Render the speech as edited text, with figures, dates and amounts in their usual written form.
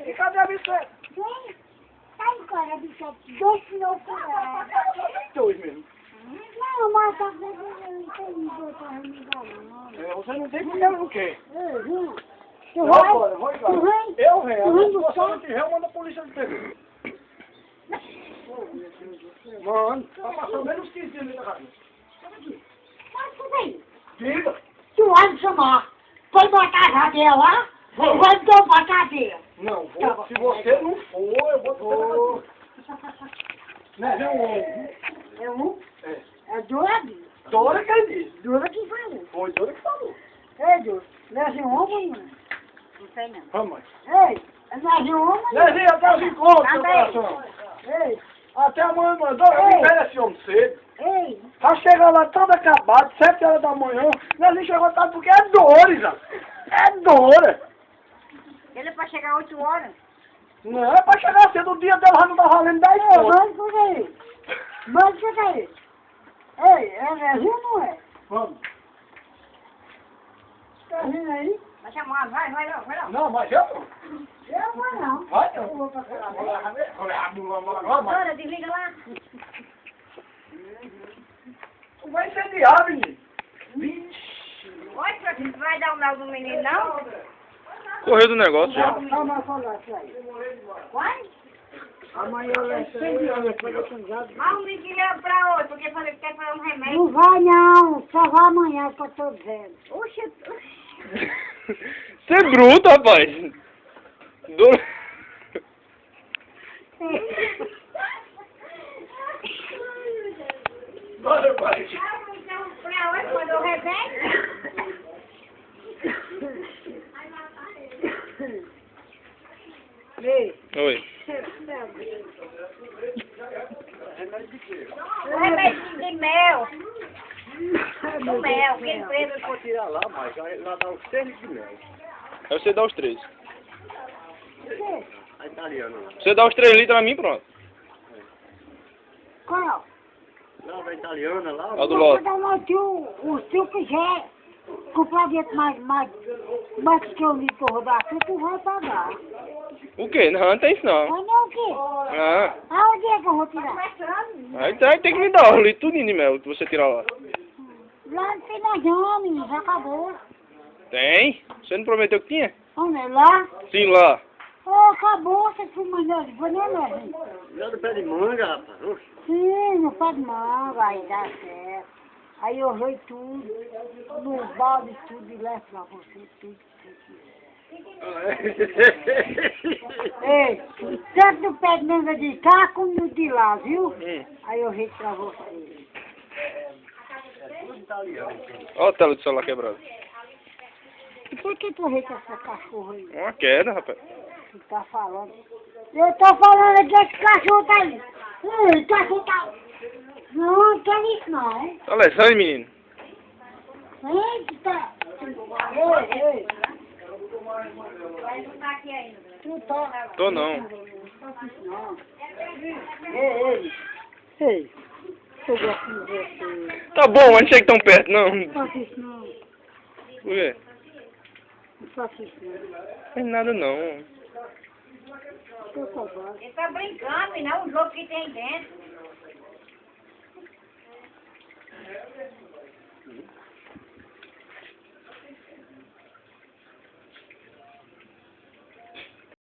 E cadê a bicicleta? Vem. Tá em cara, bicho. Dois não furar. Dois mesmo. Não, mas tá vendo, eu não tenho botar não. É, você não tem porque eu não quero. Tu Eu vai? vou, vou embora. Tu vem? Eu venho. Tu vem Se você buscar? não tiver, eu mando a polícia de pegar. Mano, tá passando menos 15 dias na casa. Mas tu vem. Diga. Tu vai me chamar. Foi botar a cadeia lá? Vou. Vai me tomar a cadeia. Não, vou. Se você não for, eu vou. Não é um homem. É um? É. É doido? Dora que disse. Dura que falou. Foi Dora que falou. Ei, Deus, leve um homem, mano. Não sei não. Vamos. Ei, leve um homem. Levinho, até os encontros, meu Também. coração. Ei, Até amanhã, mano. Dora, Ei. me pega esse homem cedo. ei. Tá chegando lá todo acabado, 7 horas da manhã. Levinho chegou tarde porque é Dores, ó. É Dora. Ele é pra chegar 8 horas. Não é pra chegar cedo, o dia dela já não tá valendo 10 pontos. Mas por aí. Mas por aí. Ei, é levinho ou não é? Vamos. Tá vindo aí? Vai chamar, vai não. Não, mas eu... Eu vou não. Vai, Eu não. vou pra cá. Vamos. Dora, desliga lá. Vai ser diabo, menino. Vixe. Olha, Francisco, vai dar o mel do menino, não? Correu do negócio já. Calma, falar isso aí. Vai? Amanhã eu levo 100 anos depois eu canjado. Mas o menino queria pra hoje, porque falei que quer fazer um remédio. Não vai não, só vai amanhã que eu tô dizendo. Oxe, Você é bruto, rapaz. Bora, pai. então, pra hoje, quando eu remédio. Ei, Oi. O remédio de mel. Do mel, que ele fez. Vou tirar lá, mas lá dá uns 6 litros de mel. Aí você dá os 3. A italiana lá. Você dá os 3 litros a mim, pronto. qual? Lá da italiana lá. Ó do Vou lote. dar o tio quiser comprar dentro mais que eu li por rodar, tu vai pagar. O quê? Não tem isso não. Mas não o quê? Ah, Aonde é que eu vou tirar? aí tem que me dar os litros tudinho de mel que você tirar lá. Lá não tem mais não, menino, já acabou. Tem? Você não prometeu que tinha? Onde é lá? Sim, lá. Oh, acabou, você foi mandando, foi não, né? Lá do pé de manga, rapaz. Oxe. Sim, não pode manga, aí dá certo. Aí eu rei tudo, nos baldes tudo e levo pra você tudo. Ei, tanto no pé de manga de cá como no de lá, viu? Aí eu rei pra você. Ó a tela do celular quebrada. E por que tu rei com essa cachorra aí? Uma queda, rapaz. Tu tá falando? Eu tô falando aqui, esse cachorro tá aí. Ei, cachorro tá... Não, não quer isso não. Alessandro, menino. Eita! Ei, Vai não tá aqui ainda. tu tá... Tô não. Não. Ei, eu gosto de você. Tá bom, mas não chega tão perto, não. Não faço isso não. Por quê? Não faço isso não. Não tem nada não. Eu trabalho. Ele tá brincando, e não o jogo que tem dentro.